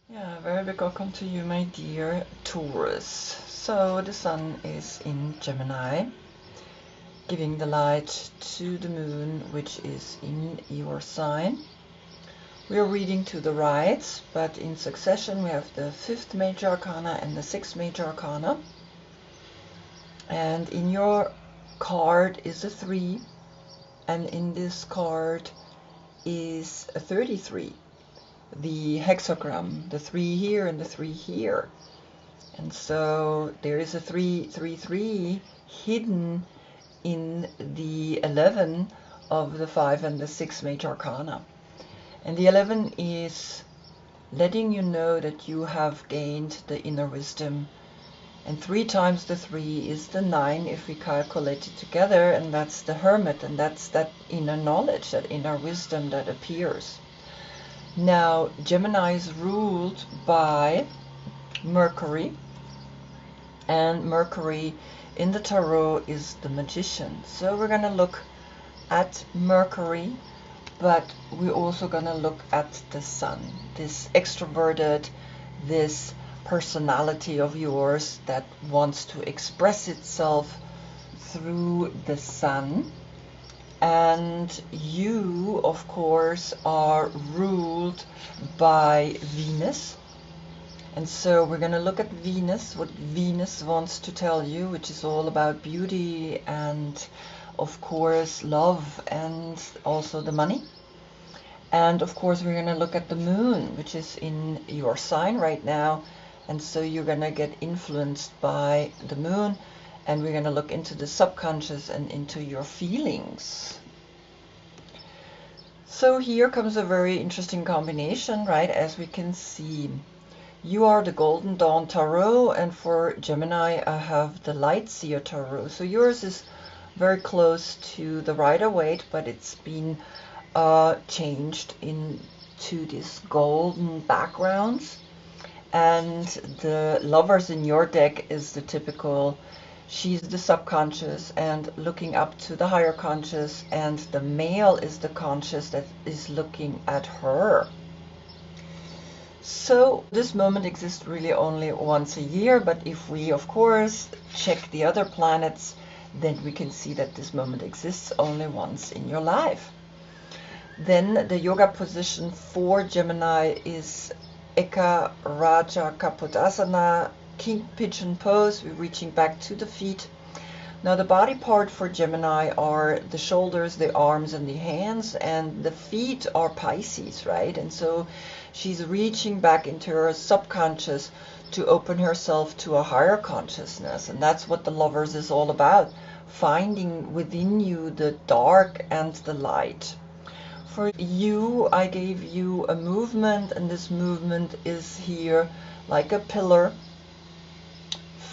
Yeah, very big welcome to you, my dear Taurus. So the sun is in Gemini, giving the light to the moon, which is in your sign. We are reading to the right, but in succession we have the 5th major arcana and the 6th major arcana. And in your card is a 3, and in this card is a 33. The hexagram, the 3 here and the 3 here. And so there is a 333 hidden in the 11 of the 5 and the 6 major arcana. And the 11 is letting you know that you have gained the inner wisdom. And 3 times the 3 is the 9 if we calculate it together, and that's the Hermit, and that's that inner knowledge, that inner wisdom that appears. Now, Gemini is ruled by Mercury, and Mercury in the Tarot is the Magician. So we're going to look at Mercury, but we're also going to look at the Sun, this extroverted, this personality of yours that wants to express itself through the Sun. And you, of course, are ruled by Venus. And so we're going to look at Venus, what Venus wants to tell you, which is all about beauty and, of course, love and also the money. And, of course, we're going to look at the moon, which is in your sign right now. And so you're going to get influenced by the moon. And we're going to look into the subconscious and into your feelings. So here comes a very interesting combination, right? As we can see, you are the Golden Dawn Tarot, and for Gemini, I have the Light Seer Tarot. So yours is very close to the Rider-Waite, but it's been changed into this golden backgrounds. And the Lovers in your deck is the typical, she's the subconscious and looking up to the higher conscious, and the male is the conscious that is looking at her. So this moment exists really only once a year, but if we, of course, check the other planets, then we can see that this moment exists only once in your life. Then the yoga position for Gemini is Eka Raja Kapudasana, King Pigeon Pose. We're reaching back to the feet. Now the body part for Gemini are the shoulders, the arms, and the hands, and the feet are Pisces, right? And so she's reaching back into her subconscious to open herself to a higher consciousness. And that's what the Lovers is all about, finding within you the dark and the light. For you, I gave you a movement, and this movement is here like a pillar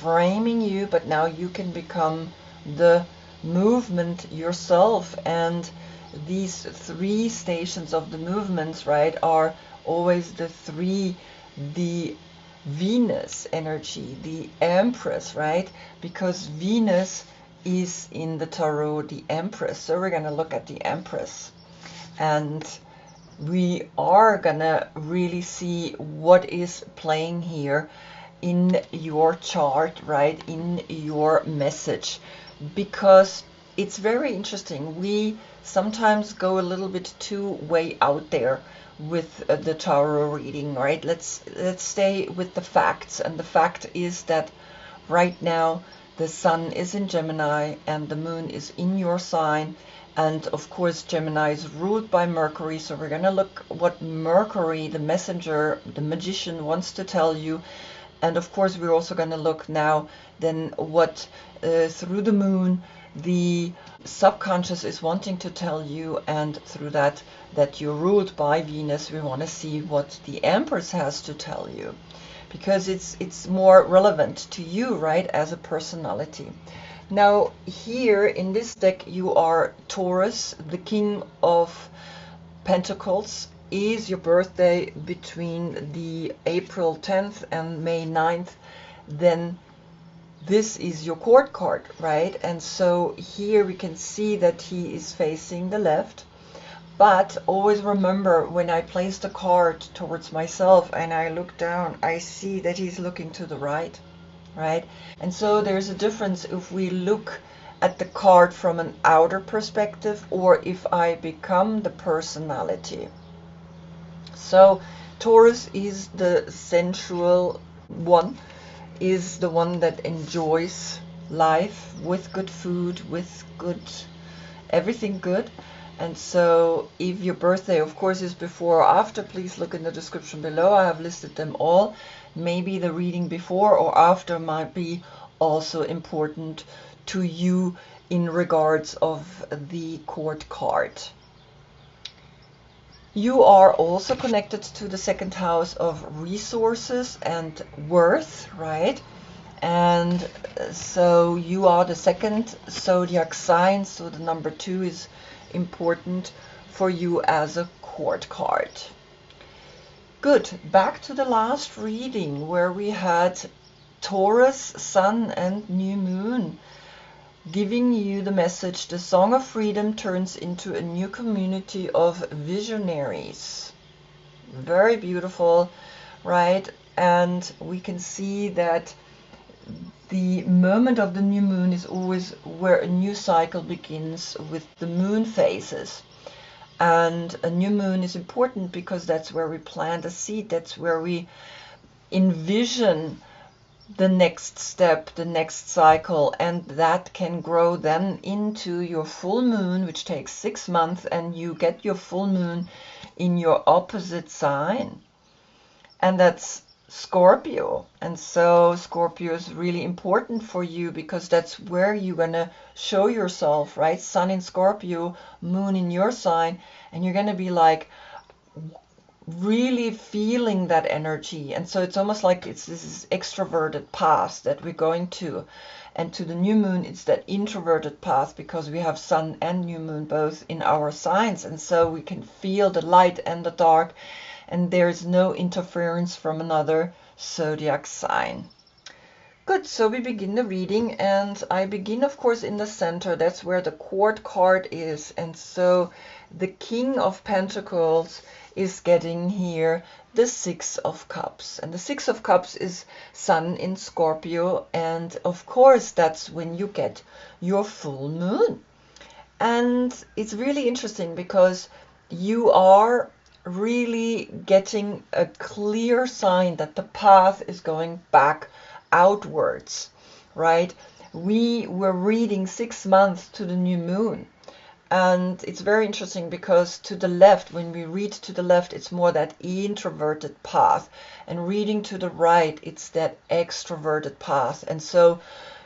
framing you, but now you can become the movement yourself. And these 3 stations of the movements, right, are always the 3, the Venus energy, the Empress, right, because Venus is in the Tarot the Empress. So we're going to look at the Empress, and we are gonna really see what is playing here in your chart, right, in your message, because it's very interesting. We sometimes go a little bit too way out there with the tarot reading, right? Let's stay with the facts, and the fact is that right now the sun is in Gemini and the moon is in your sign. And of course, Gemini is ruled by Mercury. So we're going to look what Mercury, the messenger, the magician, wants to tell you. And of course, we're also going to look now then what through the moon, the subconscious is wanting to tell you. And through that you're ruled by Venus, we want to see what the Empress has to tell you, because it's more relevant to you, right, as a personality. Now here in this deck you are Taurus, the King of Pentacles. Is your birthday between the April 10th and May 9th, then this is your court card, right? And so here we can see that he is facing the left, But always remember, when I place the card towards myself and I look down, I see that he's looking to the right, right? And so there's a difference if we look at the card from an outer perspective or if I become the personality. So Taurus is the sensual one, is the one that enjoys life with good food, with good, everything good. And so if your birthday, of course, is before or after, please look in the description below. I have listed them all. Maybe the reading before or after might be also important to you in regards of the court card. You are also connected to the second house of resources and worth, right? And so you are the second zodiac sign, so the number 2 is important for you as a court card. Good. Back to the last reading where we had Taurus, Sun and New Moon, giving you the message: the Song of Freedom turns into a new community of visionaries. Very beautiful, right? And we can see that the moment of the new moon is always where a new cycle begins with the moon phases. And a new moon is important because that's where we plant a seed, that's where we envision the next step, the next cycle, and that can grow then into your full moon, which takes 6 months, and you get your full moon in your opposite sign, and that's Scorpio. And so Scorpio is really important for you because that's where you're gonna show yourself, right? Sun in Scorpio, moon in your sign, and you're gonna be like really feeling that energy. And so it's almost like it's this extroverted path that we're going to. And to the new moon, it's that introverted path because we have sun and new moon both in our signs. And so we can feel the light and the dark, and there's no interference from another zodiac sign. Good, so we begin the reading, and I begin, of course, in the center. That's where the court card is. And so the King of Pentacles is getting here the 6 of Cups. And the 6 of Cups is Sun in Scorpio. And of course, that's when you get your full moon. And it's really interesting because you are really getting a clear sign that the path is going back outwards, right? We were reading 6 months to the new moon. And it's very interesting because to the left, when we read to the left, it's more that introverted path. And reading to the right, it's that extroverted path. And so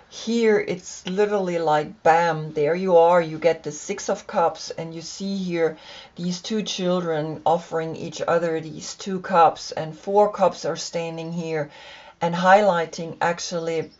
here it's literally like, bam, there you are. You get the 6 of Cups, and you see here these 2 children offering each other these 2 cups, and 4 cups are standing here and highlighting actually.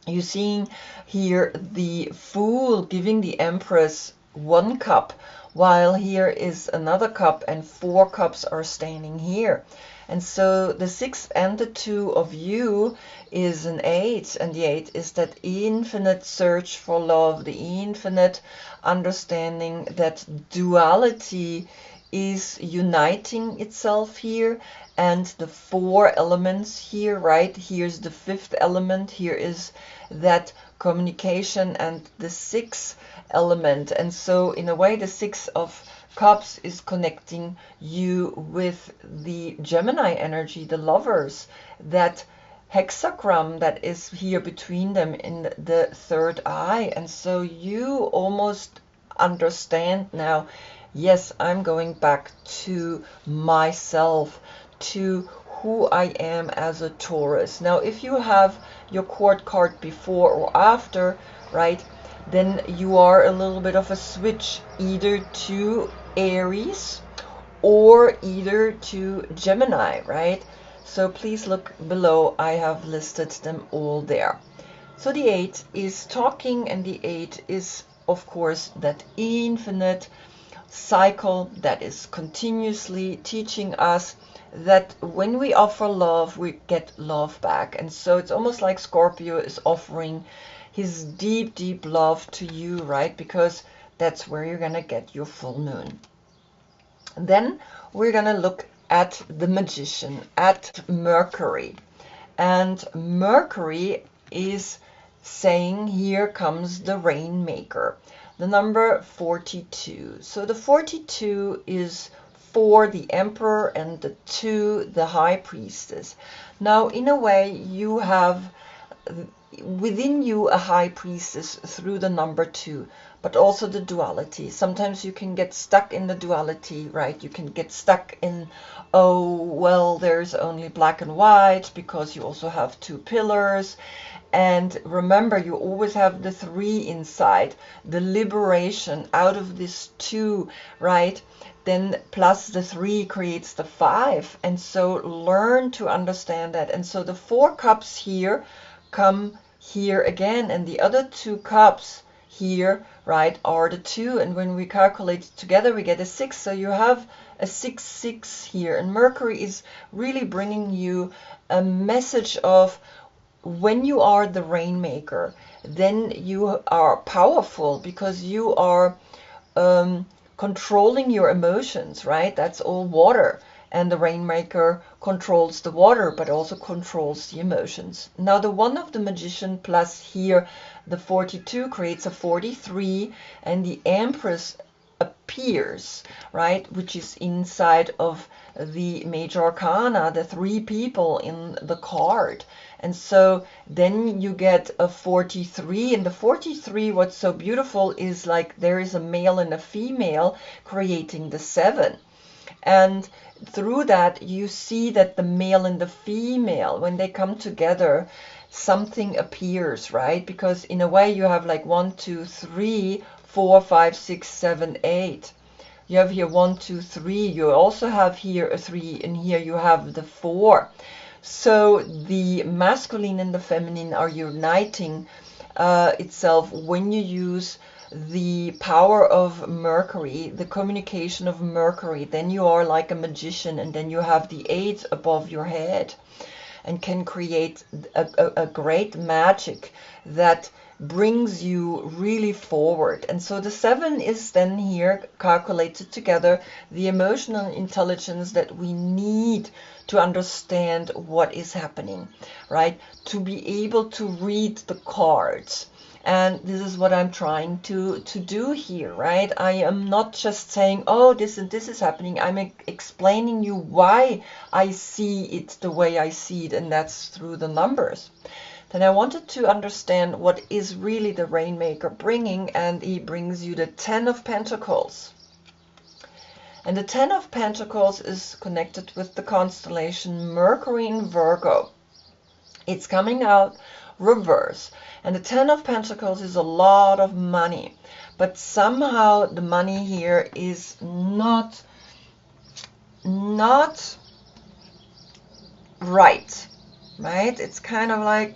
You're seeing here the Fool giving the Empress 1 cup, while here is another cup and 4 cups are standing here. And so the 6 and the 2 of you is an 8, and the 8 is that infinite search for love, the infinite understanding that duality is uniting itself here. And the 4 elements here, right? Here's the 5th element. Here is that communication and the 6th element. And so in a way, the 6 of Cups is connecting you with the Gemini energy, the lovers, that hexagram that is here between them in the 3rd eye. And so you almost understand now, yes, I'm going back to myself, to who I am as a Taurus. Now, if you have your court card before or after, right, then you are a little bit of a switch, either to Aries or either to Gemini, right? So please look below. I have listed them all there. So the 8 is talking, and the 8 is, of course, that infinite cycle that is continuously teaching us that when we offer love, we get love back. And so it's almost like Scorpio is offering his deep, deep love to you, right? Because that's where you're gonna get your full moon. Then we're going to look at the Magician, at Mercury. And Mercury is saying, here comes the Rainmaker, the number 42. So the 42 is 4, the Emperor, and the 2, the High Priestess. Now, in a way, you have within you a High Priestess through the number 2, but also the duality. Sometimes you can get stuck in the duality, right? You can get stuck in, oh, well, there's only black and white, because you also have 2 pillars. And remember, you always have the 3 inside, the liberation out of this 2, right? Then plus the 3 creates the 5. And so learn to understand that. And so the 4 cups here come here again, and the other 2 cups here, right, are the 2, and when we calculate it together we get a 6. So you have a 6, 6 here, and Mercury is really bringing you a message of, when you are the Rainmaker, then you are powerful, because you are controlling your emotions, right? That's all water. And the Rainmaker controls the water, but also controls the emotions. Now, the 1 of the Magician plus here, the 42, creates a 43, and the Empress appears, right, which is inside of the Major Arcana, the 3 people in the card. And so then you get a 43, and the 43, what's so beautiful is, like, there is a male and a female creating the 7. And through that, you see that the male and the female, when they come together, something appears, right? Because in a way, you have like 1, 2, 3, 4, 5, 6, 7, 8. You have here 1, 2, 3. You also have here a 3, and here you have the 4. So the masculine and the feminine are uniting itself when you use the power of Mercury, the communication of Mercury. Then you are like a magician, and then you have the 8 above your head and can create a great magic that brings you really forward. And so the 7 is then here calculated together, the emotional intelligence that we need to understand what is happening, right? To be able to read the cards. And this is what I'm trying to do here, right? I am not just saying, oh, this and this is happening. I'm explaining you why I see it the way I see it, and that's through the numbers. Then I wanted to understand what is really the Rainmaker bringing, and he brings you the 10 of Pentacles. And the 10 of Pentacles is connected with the constellation Mercury in Virgo. It's coming out reverse. And the 10 of Pentacles is a lot of money. But somehow the money here is not right. Right? It's kind of like,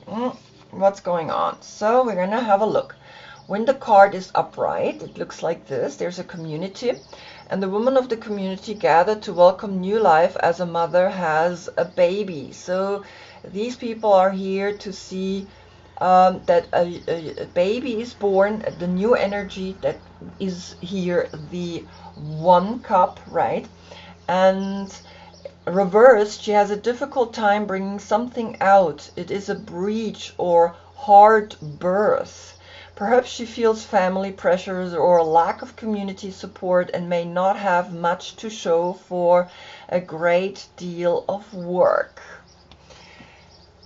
what's going on? So we're going to have a look. When the card is upright, it looks like this. There's a community, and the woman of the community gathered to welcome new life as a mother has a baby. So these people are here to see that a baby is born, the new energy that is here, the 1 cup, right? And reversed, she has a difficult time bringing something out. It is a breach or hard birth. Perhaps she feels family pressures or a lack of community support and may not have much to show for a great deal of work.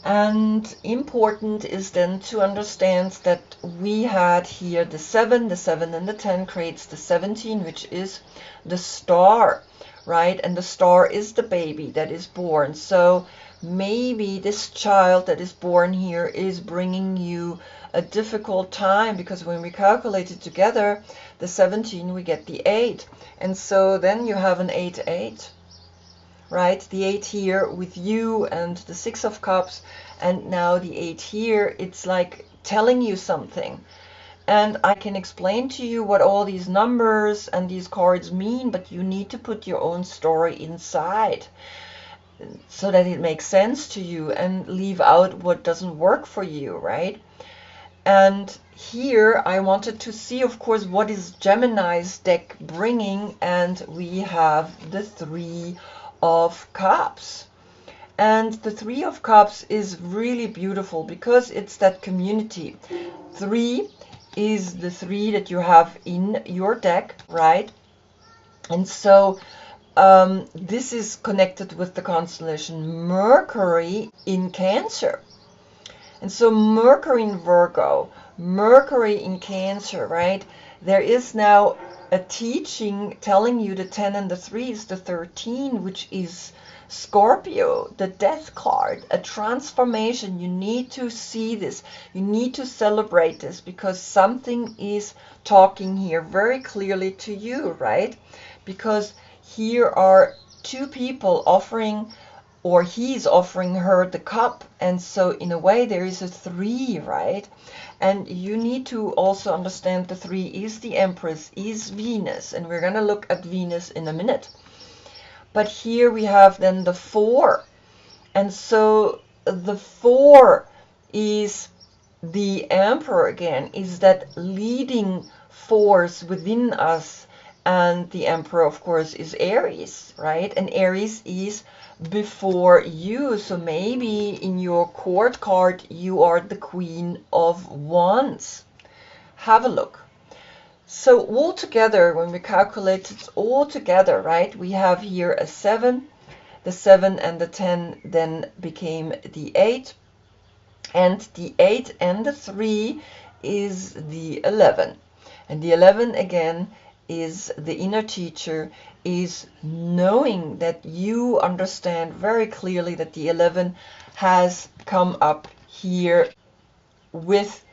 And important is then to understand that we had here the 7 and the 10 creates the 17, which is the star, right? And the star is the baby that is born. So maybe this child that is born here is bringing you a difficult time, because when we calculate it together, the 17, we get the 8. And so then you have an 8, 8. Right, the 8 here with you and the 6 of Cups, and now the 8 here, it's like telling you something. And I can explain to you what all these numbers and these cards mean, but you need to put your own story inside so that it makes sense to you and leave out what doesn't work for you, right? And here I wanted to see, of course, what is Gemini's deck bringing, and we have the Three of Cups. And the Three of Cups is really beautiful because it's that community. Three is the three that you have in your deck, right? And so this is connected with the constellation Mercury in Cancer. And so Mercury in Virgo, Mercury in Cancer, right? There is now a teaching telling you the 10 and the 3 is the 13, which is Scorpio, the death card, a transformation. You need to see this. You need to celebrate this because something is talking here very clearly to you, right? Because here are two people offering, or he's offering her the cup, and so in a way there is a 3, right? And you need to also understand the 3 is the Empress, is Venus, and we're going to look at Venus in a minute. But here we have then the 4, and so the 4 is the Emperor again, is that leading force within us. And the Emperor, of course, is Aries, right? And Aries is before you. So maybe in your court card, you are the Queen of Wands. Have a look. So all together, when we calculate it all together, right? We have here a 7. The 7 and the 10 then became the 8. And the 8 and the 3 is the 11. And the 11 again is the inner teacher, is knowing that you understand very clearly that the 11 has come up here with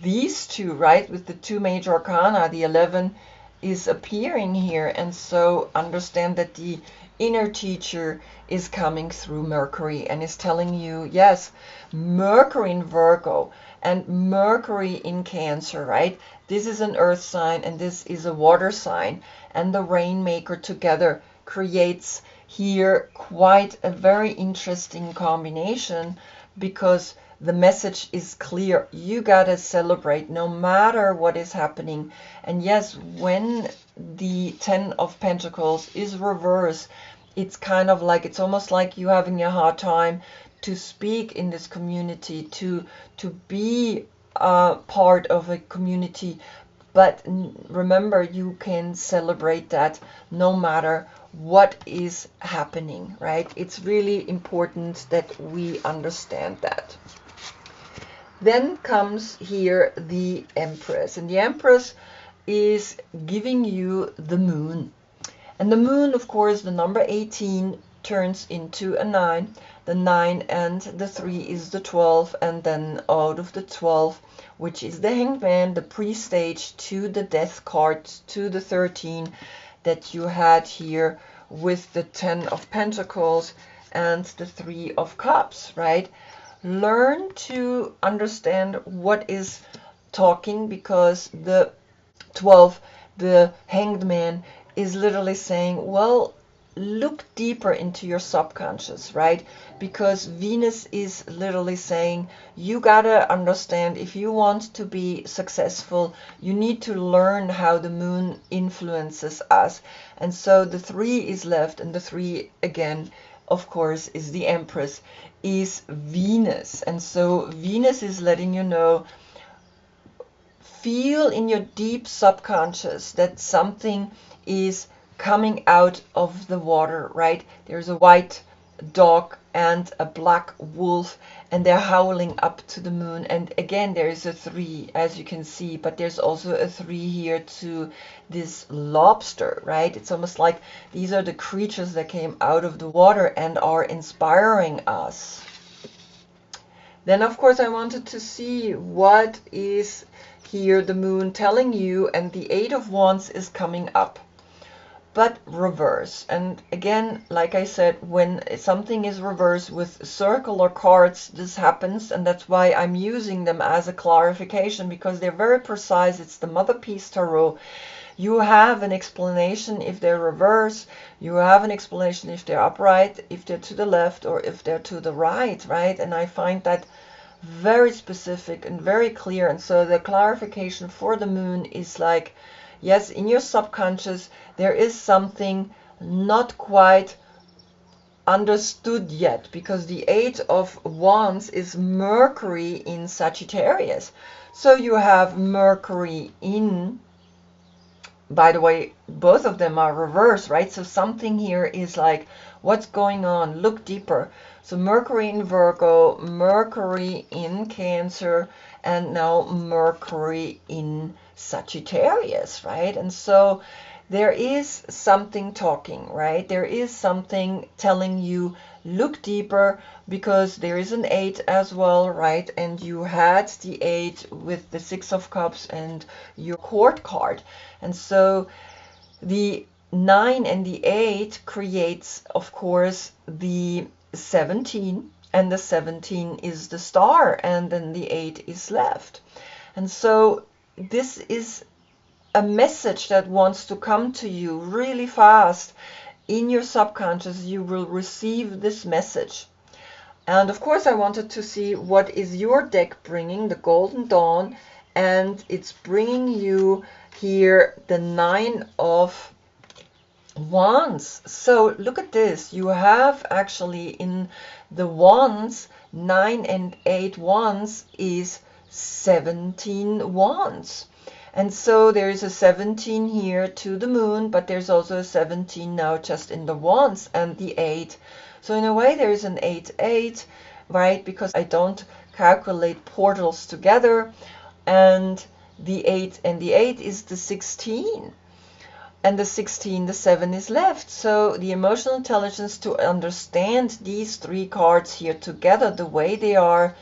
these two, right? With the two major arcana, the 11 is appearing here. And so understand that the inner teacher is coming through Mercury and is telling you, yes, Mercury in Virgo and Mercury in Cancer, right? This is an earth sign and this is a water sign, and the rainmaker together creates here quite a very interesting combination, because the message is clear. You gotta celebrate no matter what is happening. And yes, when the 10 of Pentacles is reversed, it's kind of like, it's almost like you having a hard time to speak in this community, to be part of a community. But remember, you can celebrate that no matter what is happening, right? It's really important that we understand that. Then comes here the Empress, and the Empress is giving you the moon. And the moon, of course, the number 18 turns into a 9. The 9 and the 3 is the 12, and then out of the 12, which is the Hanged Man, the pre-stage to the Death card, to the 13 that you had here with the 10 of Pentacles and the 3 of Cups, right? Learn to understand what is talking, because the 12, the Hanged Man, is literally saying, well, look deeper into your subconscious, right? Because Venus is literally saying, you gotta understand, if you want to be successful, you need to learn how the moon influences us. And so the 3 is left, and the 3 again, of course, is the Empress, is Venus. And so Venus is letting you know, feel in your deep subconscious that something is coming out of the water, right? There's a white dog and a black wolf, and they're howling up to the moon. And again, there is a 3, as you can see, but there's also a 3 here to this lobster, right? It's almost like these are the creatures that came out of the water and are inspiring us. Then, of course, I wanted to see what is here the moon telling you, and the 8 of Wands is coming up, but reverse. And again, like I said, when something is reversed with circular cards, this happens, and that's why I'm using them as a clarification, because they're very precise. It's the Mother Peace Tarot. You have an explanation if they're reversed. You have an explanation if they're upright, if they're to the left, or if they're to the right, right? And I find that very specific and very clear. And so the clarification for the moon is like, yes, in your subconscious there is something not quite understood yet, because the Eight of Wands is Mercury in Sagittarius. So you have Mercury in, by the way, both of them are reversed, right? So something here is like, what's going on? Look deeper. So Mercury in Virgo, Mercury in Cancer, and now Mercury in Sagittarius, right? And so there is something talking, right? There is something telling you, look deeper, because there is an 8 as well, right? And you had the 8 with the 6 of Cups and your Court card. And so the 9 and the 8 creates, of course, the 17, and the 17 is the star, and then the 8 is left. And so this is a message that wants to come to you really fast. In your subconscious, you will receive this message. And of course, I wanted to see what is your deck bringing, the Golden Dawn, and it's bringing you here the 9 of Wands. So look at this. You have actually in the Wands, 9 and 8 Wands is 17 Wands. And so there is a 17 here to the moon, but there's also a 17 now just in the Wands and the 8. So in a way there is an 8-8, right? Because I don't calculate portals together. And the 8 and the 8 is the 16. And the 16, the 7 is left. So the emotional intelligence to understand these three cards here together, the way they are,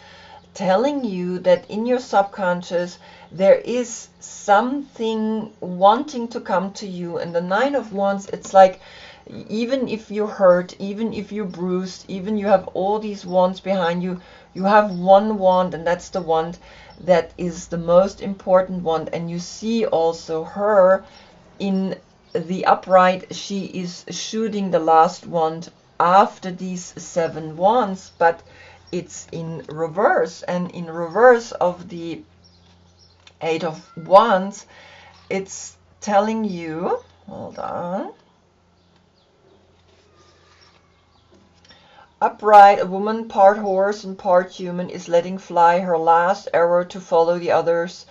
telling you that in your subconscious there is something wanting to come to you. And the 9 of Wands, it's like, even if you're hurt, even if you're bruised, even you have all these wands behind you, you have one wand, and that's the wand that is the most important wand. And you see also her in the upright, she is shooting the last wand after these 7 wands, but it's in reverse. And in reverse of the 8 of Wands, it's telling you, hold on, upright, a woman part horse and part human is letting fly her last arrow to follow the others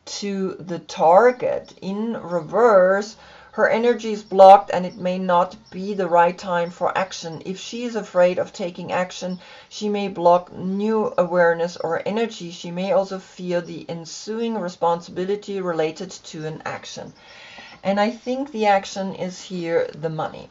to the target. In reverse, her energy is blocked and it may not be the right time for action. If she is afraid of taking action, she may block new awareness or energy. She may also feel the ensuing responsibility related to an action. And I think the action is here the money,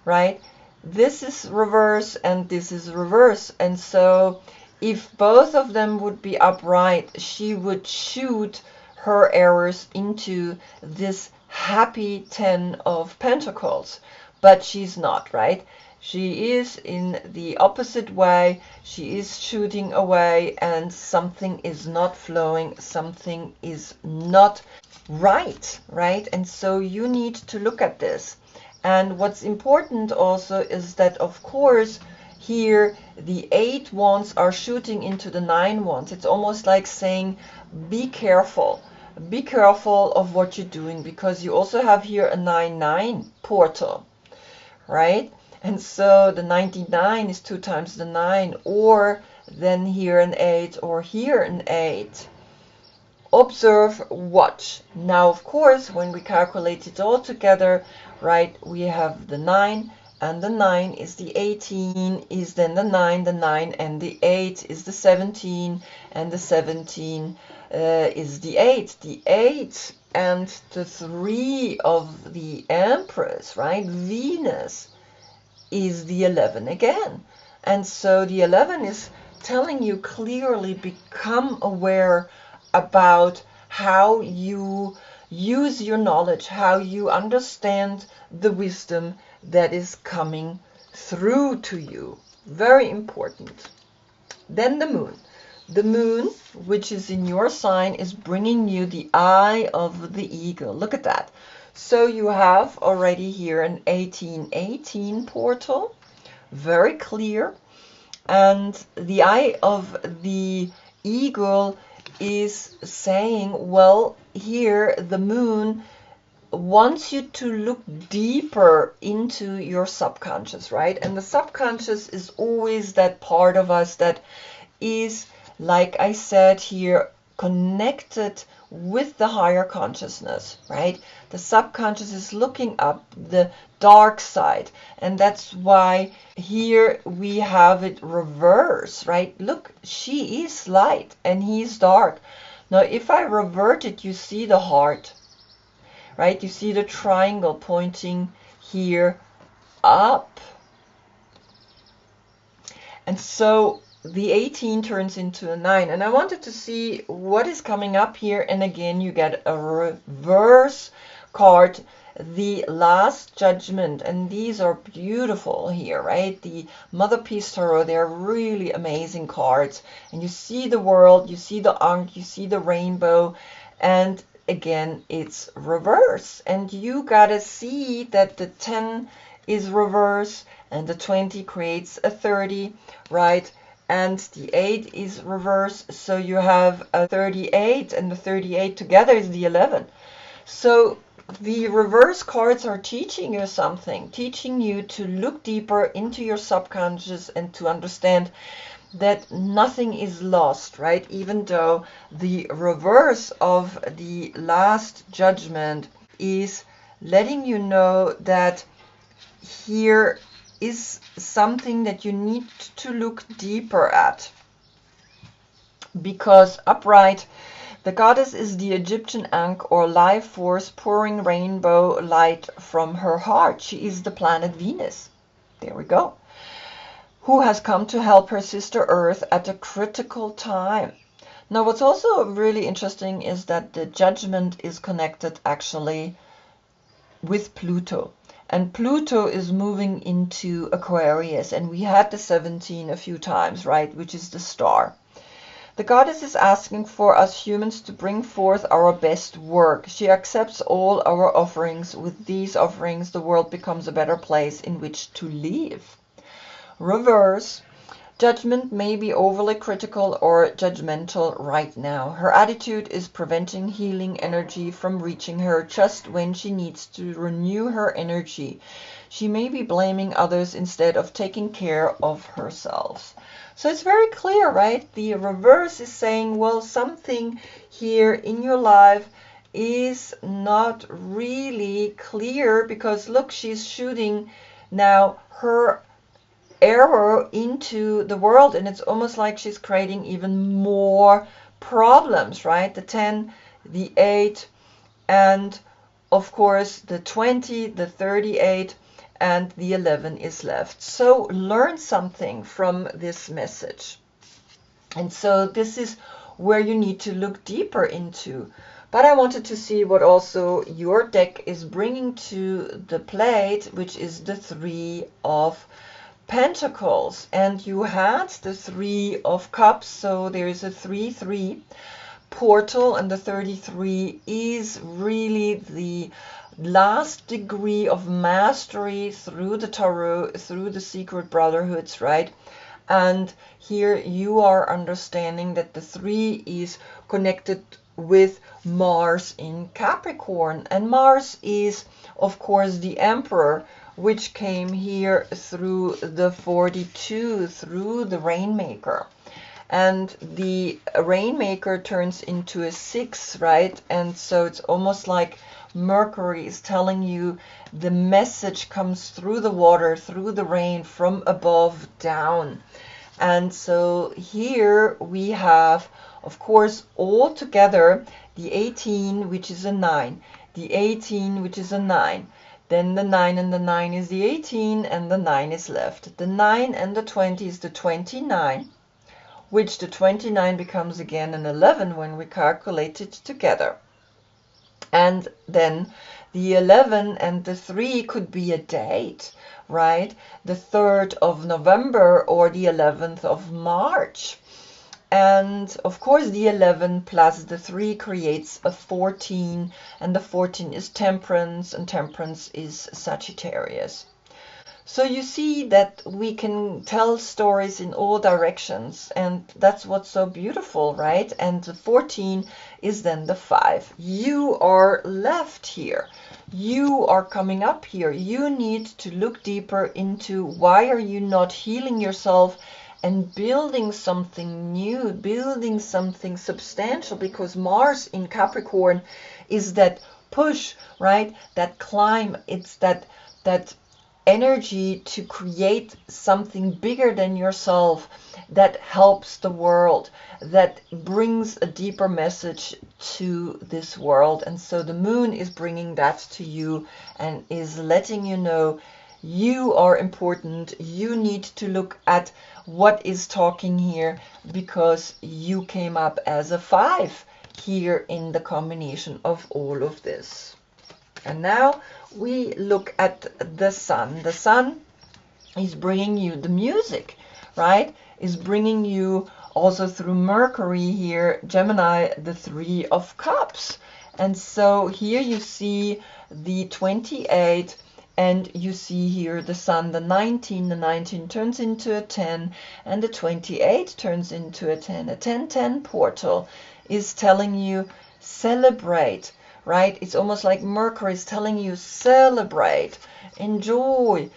right? This is reverse and this is reverse. And so if both of them would be upright, she would shoot her arrows into this happy 10 of Pentacles, but she's not, right? She is in the opposite way. She is shooting away, and something is not flowing, something is not right, right? And so you need to look at this. And what's important also is that, of course, here the 8 wands are shooting into the 9 wands. It's almost like saying, be careful. Be careful of what you're doing, because you also have here a 9-9 portal, right? And so the 99 is 2 times the 9, or then here an 8, or here an 8. Observe, watch. Now, of course, when we calculate it all together, right, we have the 9, and the 9 is the 18, is then the 9, and the 8 is the 17, and the 17 is the 8. The 8 and the 3 of the Empress, right, Venus, is the 11 again. And so the 11 is telling you clearly, become aware about how you use your knowledge, how you understand the wisdom that is coming through to you. Very important. Then the moon. The moon, which is in your sign, is bringing you the eye of the eagle. Look at that. So you have already here an 1818 portal. Very clear. And the eye of the eagle is saying, well, here the moon wants you to look deeper into your subconscious, right? And the subconscious is always that part of us that is, like I said here, connected with the higher consciousness, right? The subconscious is looking up the dark side, and that's why here we have it reverse, right? Look, she is light and he's dark. Now if I revert it, you see the heart, right? You see the triangle pointing here up. And so the 18 turns into a 9. And I wanted to see what is coming up here. And again, you get a reverse card, the Last Judgment. And these are beautiful here, right? The Mother Peace Tarot, they're really amazing cards. And you see the world, you see the Ankh, you see the rainbow. And again, it's reverse, and you gotta see that the 10 is reverse and the 20 creates a 30, right? And the 8 is reverse, so you have a 38, and the 38 together is the 11. So the reverse cards are teaching you something, teaching you to look deeper into your subconscious and to understand that nothing is lost, right? Even though the reverse of the Last Judgment is letting you know that here is something that you need to look deeper at. Because upright, the goddess is the Egyptian Ankh, or life force, pouring rainbow light from her heart. She is the planet Venus. There we go. Who has come to help her sister Earth at a critical time. Now, what's also really interesting is that the judgment is connected actually with Pluto. And Pluto is moving into Aquarius. And we had the 17 a few times, right? Which is the star. The goddess is asking for us humans to bring forth our best work. She accepts all our offerings. With these offerings, the world becomes a better place in which to live. Reverse, judgment may be overly critical or judgmental right now. Her attitude is preventing healing energy from reaching her just when she needs to renew her energy. She may be blaming others instead of taking care of herself. So it's very clear, right? The reverse is saying, well, something here in your life is not really clear, because look, she's shooting now her arrow into the world, and it's almost like she's creating even more problems, right? The 10, the 8, and of course the 20, the 38, and the 11 is left. So learn something from this message. And so this is where you need to look deeper into. But I wanted to see what also your deck is bringing to the plate, which is the 3 of Pentacles. And you had the 3 of Cups, so there is a 3-3 portal, and the 33 is really the last degree of mastery through the tarot, through the secret brotherhoods, right? And here you are understanding that the 3 is connected with Mars in Capricorn, and Mars is of course the Emperor, which came here through the 42, through the Rainmaker. And the Rainmaker turns into a 6, right? And so it's almost like Mercury is telling you the message comes through the water, through the rain, from above down. And so here we have, of course, all together the 18, which is a 9, the 18, which is a 9. Then the 9 and the 9 is the 18, and the 9 is left. The 9 and the 20 is the 29, which the 29 becomes again an 11 when we calculate it together. And then the 11 and the 3 could be a date, right? The 3rd of November or the 11th of March. And of course the 11 plus the 3 creates a 14, and the 14 is Temperance, and Temperance is Sagittarius. So you see that we can tell stories in all directions, and that's what's so beautiful, right? And the 14 is then the 5. You are left here. You are coming up here. You need to look deeper into why are you not healing yourself and building something new, building something substantial, because Mars in Capricorn is that push, right? That climb. It's that energy to create something bigger than yourself that helps the world, that brings a deeper message to this world. And so the moon is bringing that to you and is letting you know you are important. You need to look at what is talking here, because you came up as a 5 here in the combination of all of this. And now we look at the sun. The sun is bringing you the music, right? Is bringing you also through Mercury here, Gemini, the 3 of Cups. And so here you see the 28, and you see here the sun, the 19. The 19 turns into a 10, and the 28 turns into a 10. A 10-10 portal is telling you celebrate, right? It's almost like Mercury is telling you celebrate, enjoy,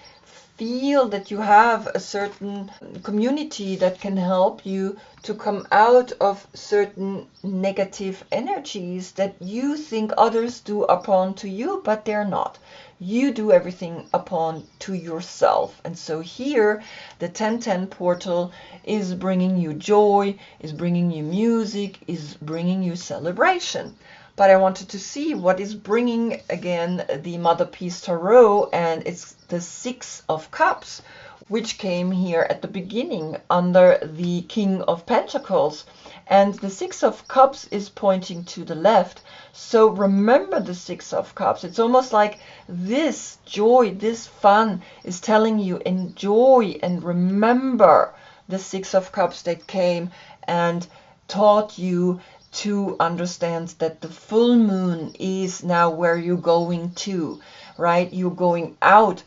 feel that you have a certain community that can help you to come out of certain negative energies that you think others do upon to you, but they're not. You do everything upon to yourself. And so here the 10-10 portal is bringing you joy, is bringing you music, is bringing you celebration. But I wanted to see what is bringing again the Mother Peace Tarot, and it's the 6 of Cups, which came here at the beginning under the King of Pentacles. And the 6 of Cups is pointing to the left. So remember the 6 of Cups. It's almost like this joy, this fun is telling you enjoy and remember the 6 of Cups that came and taught you to understand that the full moon is now where you're going to, right? You're going out,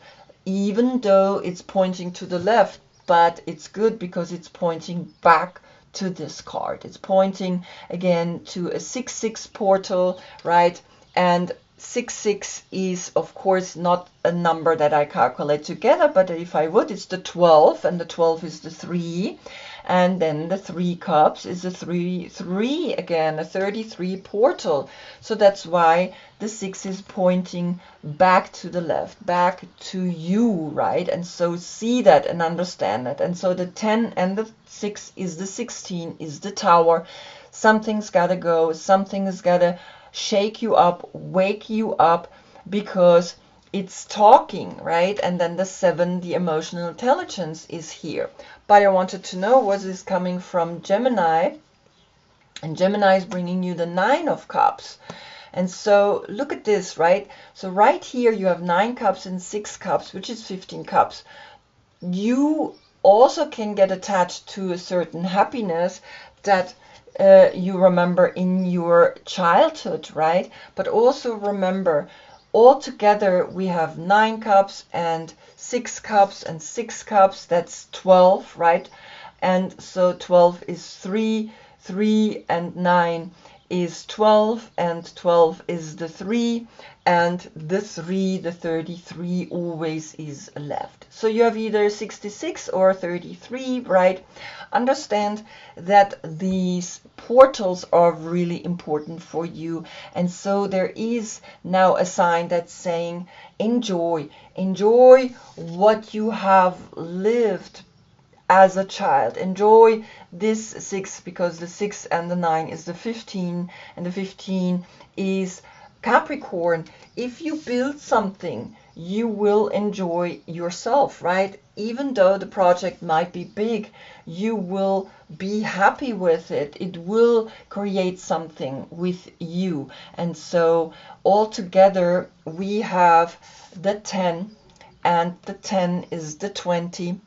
even though it's pointing to the left, but it's good because it's pointing back to this card. It's pointing again to a 6-6 portal, right? And 6-6 is of course not a number that I calculate together, but if I would, it's the 12, and the 12 is the 3. And then the 3 cups is a 3 again, a 33 portal. So that's why the 6 is pointing back to the left, back to you, right? And so see that and understand that. And so the 10 and the 6 is the 16, is the tower. Something's got to go, something's got to shake you up, wake you up, because it's talking, right? And then the 7, the emotional intelligence, is here. But I wanted to know, was this coming from Gemini? And Gemini is bringing you the 9 of Cups. And so look at this, right? So right here you have 9 cups and 6 cups, which is 15 cups. You also can get attached to a certain happiness that you remember in your childhood, right? But also remember, all together we have 9 cups and 6 cups and 6 cups. That's 12, right? And so 12 is 3, 3 and 9 is 12, and 12 is the 3, and the 3, the 33, always is left. So you have either 66 or 33, right? Understand that these portals are really important for you. And so there is now a sign that's saying, enjoy what you have lived as a child. Enjoy this 6, because the 6 and the 9 is the 15, and the 15 is Capricorn. If you build something, you will enjoy yourself, right? Even though the project might be big, you will be happy with it. It will create something with you. And so all together we have the 10, and the 10 is the 20.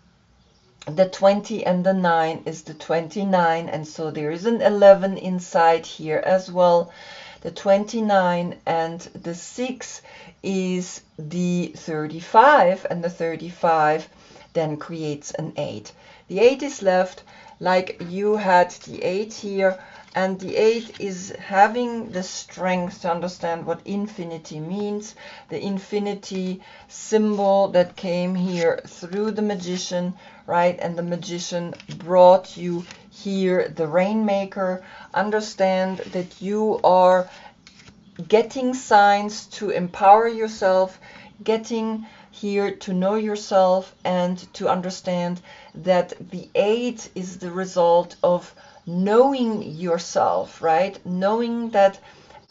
The 20 and the 9 is the 29, and so there is an 11 inside here as well. the 29, and the 6 is the 35, and the 35 then creates an 8. The 8 is left like you had the 8 here, and the 8 is having the strength to understand what infinity means, the infinity symbol that came here through the magician, right? And the magician brought you here the Rainmaker. Understand that you are getting signs to empower yourself, getting here to know yourself, and to understand that the 8 is the result of knowing yourself, right? Knowing that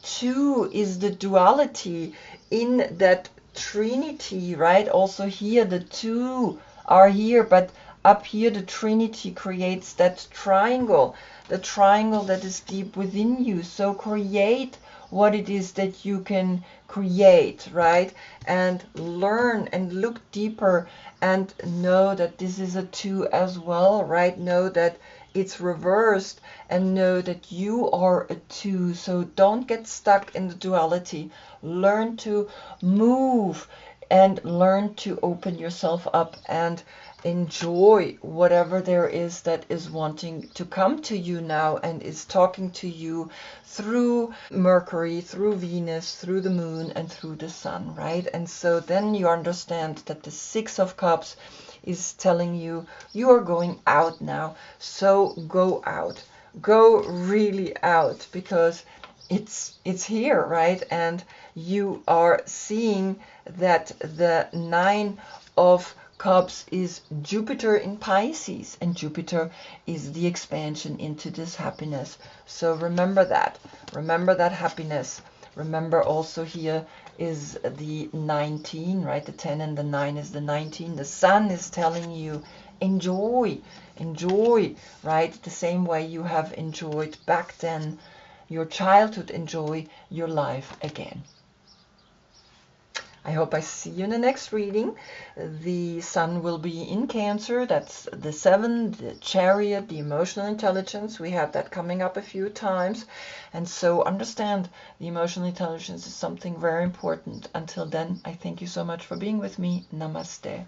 2 is the duality in that Trinity, right? Also here the 2 are here, but up here the Trinity creates that triangle, the triangle that is deep within you. So create what it is that you can create, right? And learn and look deeper and know that this is a 2 as well, right? Know that it's reversed and know that you are a 2. So don't get stuck in the duality. Learn to move and learn to open yourself up and enjoy whatever there is that is wanting to come to you now and is talking to you through Mercury, through Venus, through the moon, and through the sun, right? And so then you understand that the 6 of Cups is telling you you are going out now. So go out, go really out, because it's here, right? And you are seeing that the 9 of Cups is Jupiter in Pisces, and Jupiter is the expansion into this happiness. So remember that happiness. Remember also here is the 19, right? The 10 and the 9 is the 19. The sun is telling you enjoy, right? The same way you have enjoyed back then your childhood, enjoy your life again. I hope I see you in the next reading. The sun will be in Cancer. That's the 7, the Chariot, the emotional intelligence. We had that coming up a few times. And so understand the emotional intelligence is something very important. Until then, I thank you so much for being with me. Namaste.